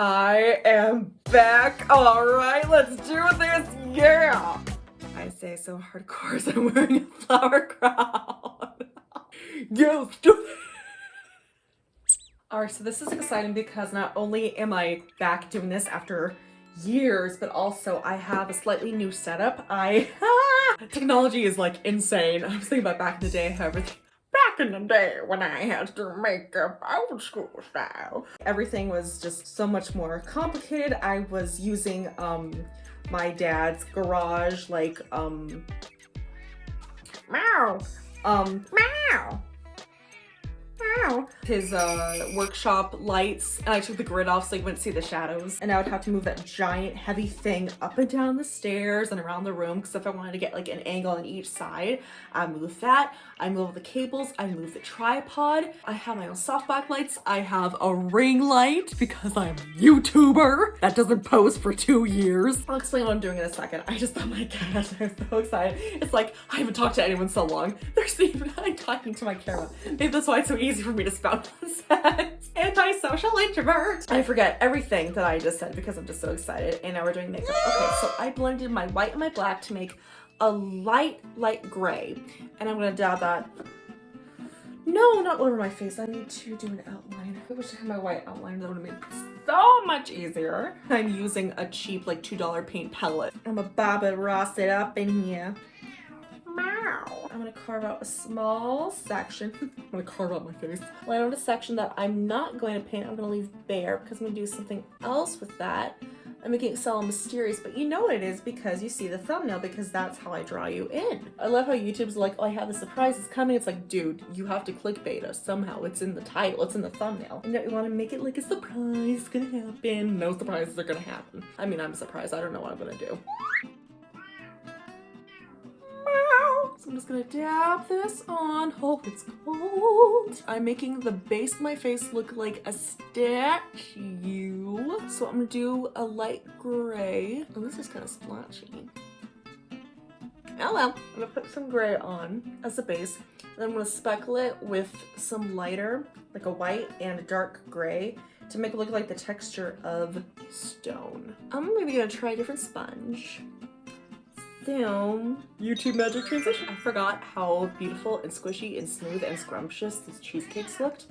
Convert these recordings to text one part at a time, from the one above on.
I am back. All right, let's do this. Yeah. I say so hardcore as I'm wearing a flower crown. Yo, all right, so this is exciting because not only am I back doing this after years, but also I have a slightly new setup. Technology is like insane. I was thinking about back in the day how everything. Back in the day when I had to do makeup old school style, everything was just so much more complicated. I was using my dad's garage, like meow, his workshop lights, and I took the grid off so you wouldn't see the shadows, and I would have to move that giant heavy thing up and down the stairs and around the room, because if I wanted to get like an angle on each side, I moved that. I moved the cables, I moved the tripod, I have my own soft backlights, I have a ring light because I'm a YouTuber that doesn't post for 2 years. I'll explain what I'm doing in a second. I just thought, my gosh, I'm so excited. It's like I haven't talked to anyone so long. There's even I'm talking to my camera. Maybe that's why it's so easy for me to spout on set. Anti-social introvert. I forget everything that I just said because I'm just so excited. And now we're doing makeup. Okay, so I blended my white and my black to make a light gray, and I'm gonna dab that. No, not over my face. I need to do an outline. I wish I had my white outline. That would have made it so much easier. I'm using a cheap like $2 paint palette. I'm gonna Bob and Ross it up in here. Meow. I'm gonna carve out a small section. I'm gonna carve out my face. Line out a section that I'm not going to paint. I'm gonna leave bare because I'm gonna do something else with that. I'm making it sound mysterious, but you know what it is because you see the thumbnail, because that's how I draw you in. I love how YouTube's like, oh, I have a surprise, it's coming. It's like, dude, you have to clickbait us somehow. It's in the title, it's in the thumbnail. And you want to make it like a surprise, it's gonna happen. No surprises are gonna happen. I mean, I'm surprised. I don't know what I'm gonna do. So I'm just gonna dab this on. Hope it's cold. I'm making the base of my face look like a statue. So I'm gonna do a light gray. Oh, this is kind of splotchy. Oh well, I'm gonna put some gray on as a base. And then I'm gonna speckle it with some lighter, like a white and a dark gray, to make it look like the texture of stone. I'm maybe gonna try a different sponge. YouTube magic transition. I forgot how beautiful and squishy and smooth and scrumptious these cheesecakes looked.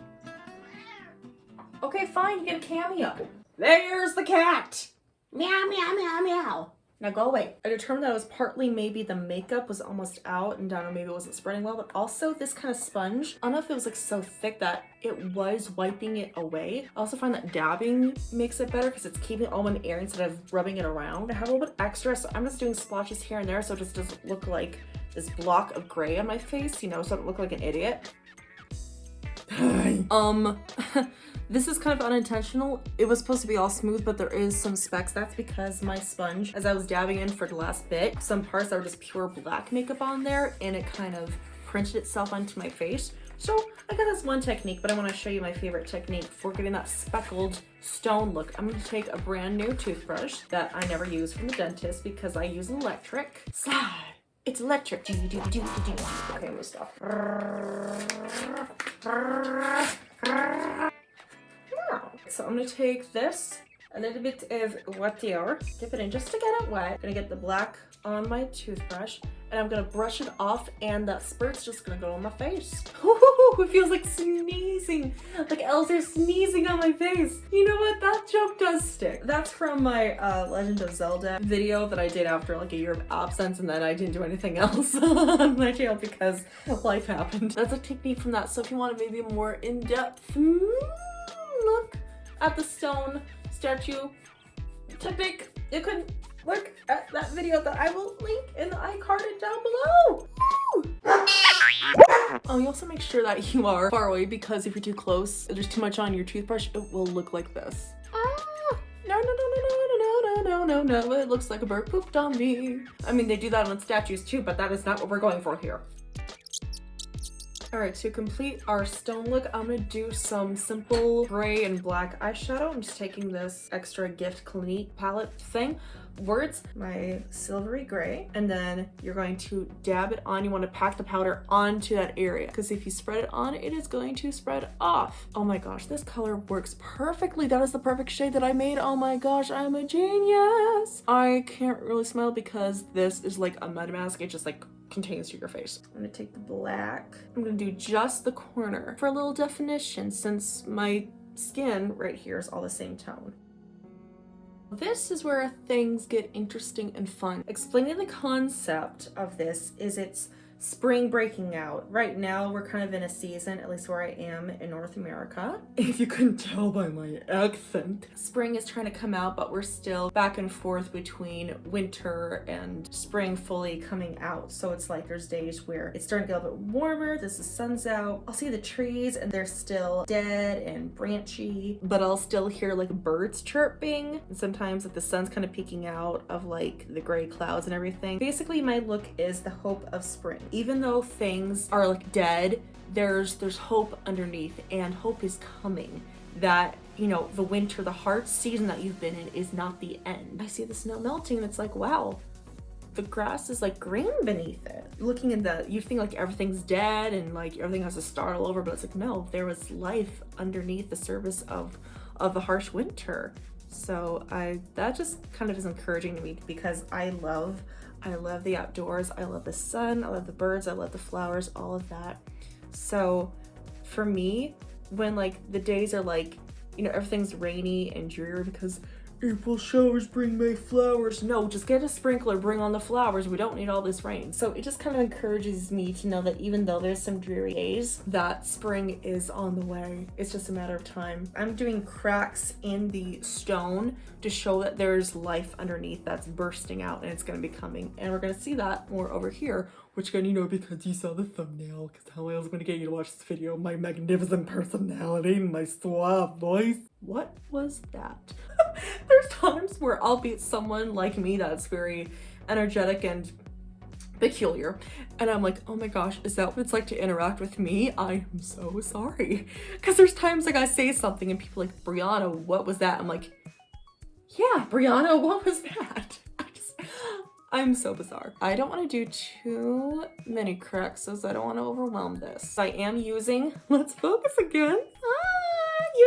Okay, fine, you get a cameo. There's the cat. Meow, meow, meow, meow. Now go away. I determined that it was partly maybe the makeup was almost out and down, or maybe it wasn't spreading well, but also this kind of sponge, I don't know if it was like so thick that it was wiping it away. I also find that dabbing makes it better because it's keeping it all in air instead of rubbing it around. I have a little bit extra, so I'm just doing splotches here and there so it just doesn't look like this block of gray on my face, you know, so I don't look like an idiot. This is kind of unintentional. It was supposed to be all smooth, but there is some specks. That's because my sponge, as I was dabbing in for the last bit, some parts that were just pure black makeup on there, and it kind of printed itself onto my face. So I got this one technique, but I want to show you my favorite technique for getting that speckled stone look. I'm going to take a brand new toothbrush that I never use from the dentist because I use an electric. Slide. It's electric. Okay, I'm gonna stop. So I'm gonna take this, a little bit of water, dip it in just to get it wet. I'm gonna get the black on my toothbrush, and I'm gonna brush it off, and that spurt's just gonna go on my face. Ooh, it feels like sneezing, like Elsa's sneezing on my face. You know what? That joke does stick. That's from my Legend of Zelda video that I did after like a year of absence, and then I didn't do anything else on my channel because life happened. That's a technique from that. So if you want maybe a more in-depth look at the stone statue technique, you can look at that video that I will link in the iCard down below. Oh, you also make sure that you are far away, because if you're too close, there's too much on your toothbrush, it will look like this. No, it looks like a bird pooped on me. I mean, they do that on statues too, but that is not what we're going for here. All right, to complete our stone look, I'm gonna do some simple gray and black eyeshadow. I'm just taking this extra gift Clinique palette thing, Words, my silvery gray, and then you're going to dab it on. You want to pack the powder onto that area, because if you spread it on, it is going to spread off. Oh my gosh, this color works perfectly. That is the perfect shade that I made. Oh my gosh, I'm a genius. I can't really smile because this is like a mud mask. It just like contains to your face. I'm gonna take the black. I'm gonna do just the corner for a little definition, since my skin right here is all the same tone. This is where things get interesting and fun. Explaining the concept of this is it's spring breaking out. Right now, we're kind of in a season, at least where I am in North America. If you can tell by my accent. Spring is trying to come out, but we're still back and forth between winter and spring fully coming out. So it's like there's days where it's starting to get a little bit warmer, the sun's out. I'll see the trees and they're still dead and branchy, but I'll still hear like birds chirping. And sometimes like the sun's kind of peeking out of like the gray clouds and everything. Basically, my look is the hope of spring. Even though things are like dead, there's hope underneath, and hope is coming. That, you know, the winter, the hard season that you've been in is not the end. I see the snow melting and it's like, wow, the grass is like green beneath it. Looking at that, you think like everything's dead and like everything has to start all over, but it's like, no, there was life underneath the surface of the harsh winter. So that just kind of is encouraging to me, because I love the outdoors. I love the sun, I love the birds, I love the flowers, all of that. So for me, when like the days are like, you know, everything's rainy and dreary because April showers bring May flowers. No, just get a sprinkler, bring on the flowers. We don't need all this rain. So it just kind of encourages me to know that even though there's some dreary days, that spring is on the way. It's just a matter of time. I'm doing cracks in the stone to show that there's life underneath that's bursting out, and it's going to be coming. And we're going to see that more over here, which again, you know, because you saw the thumbnail, because how else going to get you to watch this video? My magnificent personality and my suave voice. What was that? There's times where I'll be someone like me that's very energetic and peculiar, and I'm like, oh my gosh, is that what it's like to interact with me? I am so sorry. Because there's times like I say something and people are like, Brianna, what was that? I'm like, yeah, Brianna, what was that? I'm so bizarre. I don't want to do too many cracks, as I don't want to overwhelm this. I am using, let's focus again.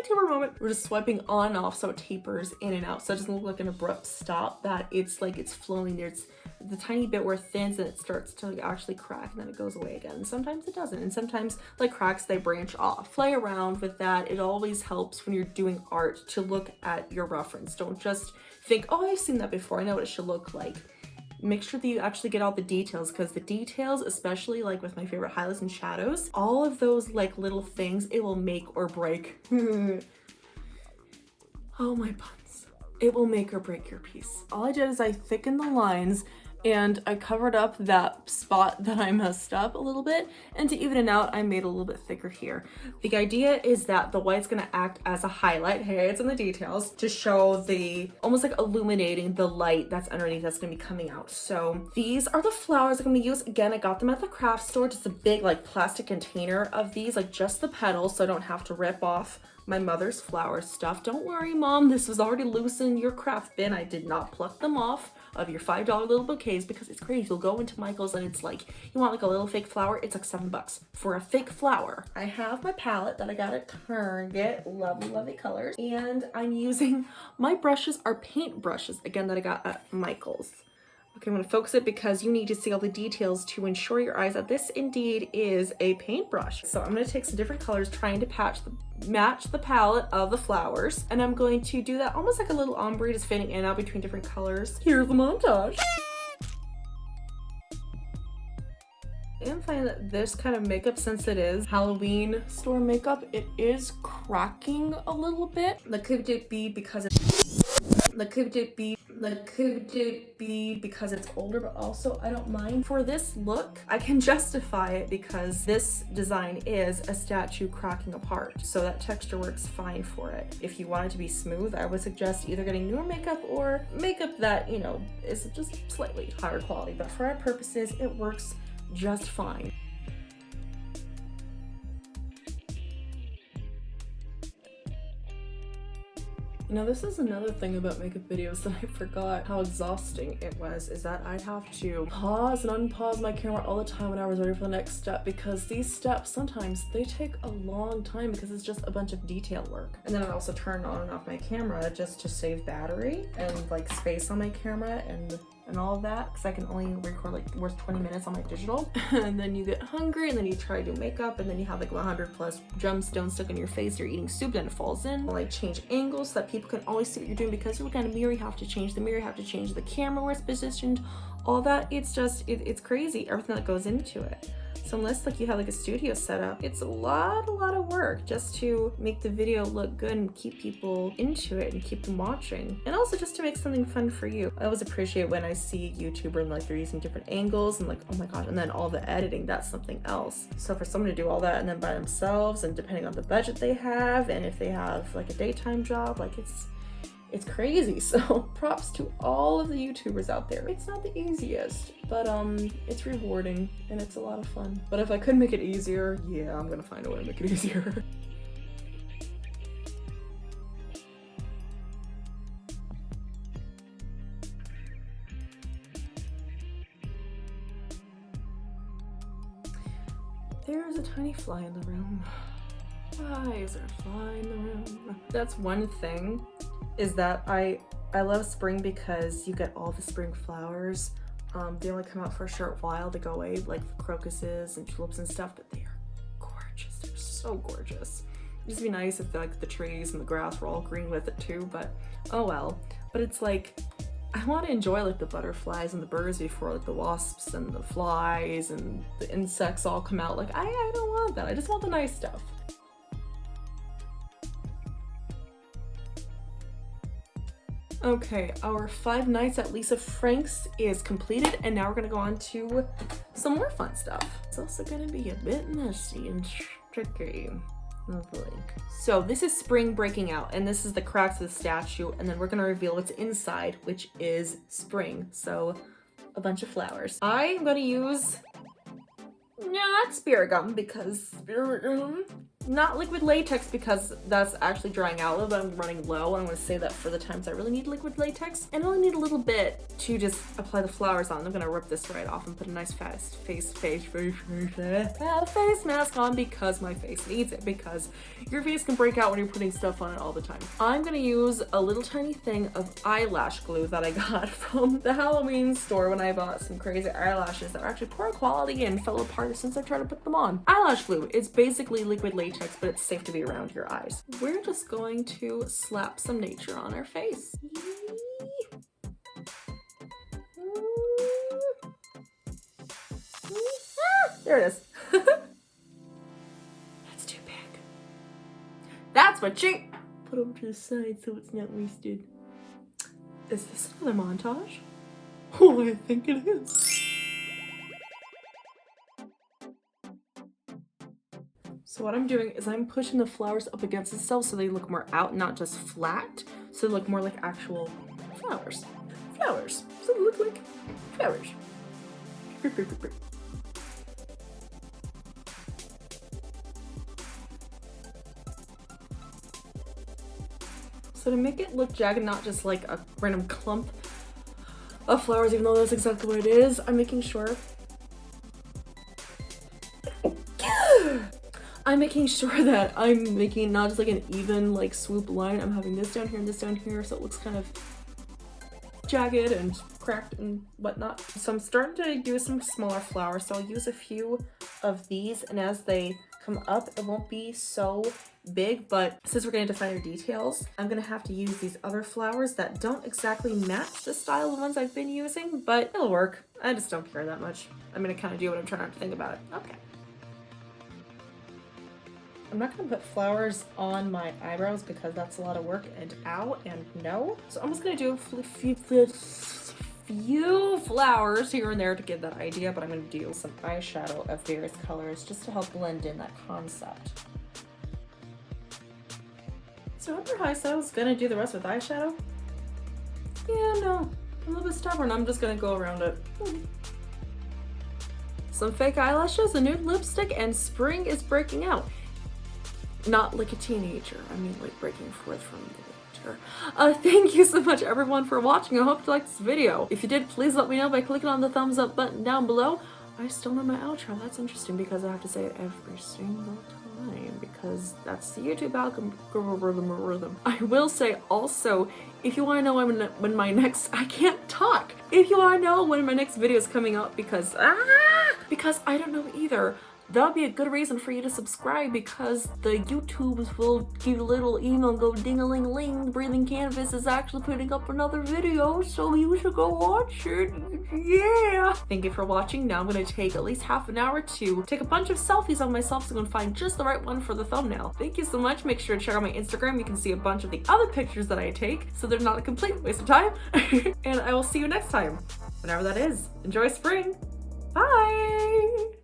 YouTuber moment. We're just swiping on and off so it tapers in and out, so it doesn't look like an abrupt stop, that it's like it's flowing. There's the tiny bit where it thins and it starts to like actually crack, and then it goes away again. And sometimes it doesn't, and sometimes like cracks, they branch off. Play around with that. It always helps when you're doing art to look at your reference. Don't just think, oh, I've seen that before, I know what it should look like. Make sure that you actually get all the details, because the details, especially like with my favorite highlights and shadows, all of those like little things, it will make or break. Oh my buns. It will make or break your piece. All I did is I thickened the lines and I covered up that spot that I messed up a little bit, and to even it out, I made a little bit thicker here. The idea is that the white's gonna act as a highlight, hey, it's in the details, to show the, almost like illuminating the light that's underneath that's gonna be coming out. So these are the flowers I'm gonna use. Again, I got them at the craft store, just a big like plastic container of these, like just the petals, so I don't have to rip off my mother's flower stuff. Don't worry, Mom, this was already loose in your craft bin. I did not pluck them off of your $5 little bouquets, because it's crazy. You'll go into Michael's and it's like, you want like a little fake flower? It's like $7 for a fake flower. I have my palette that I got at Target, lovely, lovely colors, and I'm using, my brushes are paint brushes, again, that I got at Michael's. Okay, I'm gonna focus it because you need to see all the details to ensure your eyes that this indeed is a paintbrush. So I'm gonna take some different colors, trying to match the palette of the flowers. And I'm going to do that almost like a little ombre, just fading in and out between different colors. Here's the montage. I'm finding that this kind of makeup, since it is Halloween store makeup, it is cracking a little bit. Like, could it be because it's older, but also I don't mind. For this look, I can justify it because this design is a statue cracking apart, so that texture works fine for it. If you want it to be smooth, I would suggest either getting newer makeup or makeup that, you know, is just slightly higher quality, but for our purposes, it works just fine. You know, this is another thing about makeup videos that I forgot how exhausting it was, is that I'd have to pause and unpause my camera all the time when I was ready for the next step, because these steps sometimes they take a long time because it's just a bunch of detail work. And then I'd also turn on and off my camera just to save battery and like space on my camera and all of that, because I can only record like worth 20 minutes on my digital. And then you get hungry and then you try to do makeup and then you have like 100 plus gemstones stuck in your face, you're eating soup, then it falls in. Like change angles so that people can always see what you're doing, because you look at a mirror, you have to change the mirror, you have to change the camera where it's positioned, all that. It's just, it's crazy, everything that goes into it. So unless like you have like a studio set up, it's a lot of work just to make the video look good and keep people into it and keep them watching. And also just to make something fun for you. I always appreciate when I see a YouTuber and like they're using different angles and like, oh my gosh, and then all the editing, that's something else. So for someone to do all that and then by themselves, and depending on the budget they have, and if they have like a daytime job, like it's crazy. So props to all of the YouTubers out there. It's not the easiest, but it's rewarding and it's a lot of fun. But if I could make it easier, yeah, I'm gonna find a way to make it easier. There's a tiny fly in the room. Why is there a fly in the room? That's one thing, is that I love spring because you get all the spring flowers. They only come out for a short while, they go away, like crocuses and tulips and stuff, but they are gorgeous. They're so gorgeous. It'd just be nice if like the trees and the grass were all green with it too, but oh well. But it's like, I want to enjoy like the butterflies and the birds before like the wasps and the flies and the insects all come out. Like I don't want that, I just want the nice stuff. Okay, our 5 nights at Lisa Frank's is completed, and now we're gonna go on to some more fun stuff. It's also gonna be a bit messy and tricky. So this is spring breaking out, and this is the cracks of the statue, and then we're gonna reveal what's inside, which is spring. So a bunch of flowers. I'm gonna use not spirit gum, because not liquid latex, because that's actually drying out a little bit. I'm running low, and I'm going to say that for the times I really need liquid latex. And I only need a little bit to just apply the flowers on. I'm going to rip this right off and put a nice face mask on, because my face needs it, because your face can break out when you're putting stuff on it all the time. I'm going to use a little tiny thing of eyelash glue that I got from the Halloween store when I bought some crazy eyelashes that are actually poor quality and fell apart since I tried to put them on. Eyelash glue, it's basically liquid latex, but it's safe to be around your eyes. We're just going to slap some nature on our face. There it is. That's too big. That's what she put over to the side so it's not wasted. Is this another montage? Oh, I think it is. So what I'm doing is I'm pushing the flowers up against themselves so they look more out, not just flat. So they look more like actual flowers. Flowers. So they look like flowers. So to make it look jagged, not just like a random clump of flowers, even though that's exactly what it is, I'm making sure that I'm making not just like an even like swoop line. I'm having this down here and this down here, so it looks kind of jagged and cracked and whatnot. So I'm starting to do some smaller flowers, so I'll use a few of these, and as they come up, it won't be so big, but since we're going to define our details, I'm going to have to use these other flowers that don't exactly match the style of the ones I've been using, but it'll work. I just don't care that much. I'm going to kind of do what I'm trying not to think about it. Okay. I'm not going to put flowers on my eyebrows because that's a lot of work, and ow and no. So I'm just going to do a few flowers here and there to give that idea, but I'm going to do some eyeshadow of various colors just to help blend in that concept. So after eyeshadow is going to do the rest with eyeshadow? Yeah, no. I'm a little bit stubborn. I'm just going to go around it. Some fake eyelashes, a nude lipstick, and spring is breaking out. Not like a teenager, I mean like breaking forth from the faster. Thank you so much everyone for watching. I hope you liked this video. If you did, please let me know by clicking on the thumbs up button down below. I still know my outro. That's interesting because I have to say it every single time because that's the YouTube algorithm. I will say also, if you want to know when my next, I can't talk. If you want to know when my next video is coming up because I don't know either, that would be a good reason for you to subscribe because the YouTubes will give you a little email, go ding-a-ling-a-ling, Breathing Canvas is actually putting up another video, so you should go watch it. Yeah! Thank you for watching. Now I'm going to take at least half an hour to take a bunch of selfies of myself so I'm going to find just the right one for the thumbnail. Thank you so much. Make sure to check out my Instagram. You can see a bunch of the other pictures that I take, so they're not a complete waste of time. And I will see you next time, whenever that is. Enjoy spring. Bye!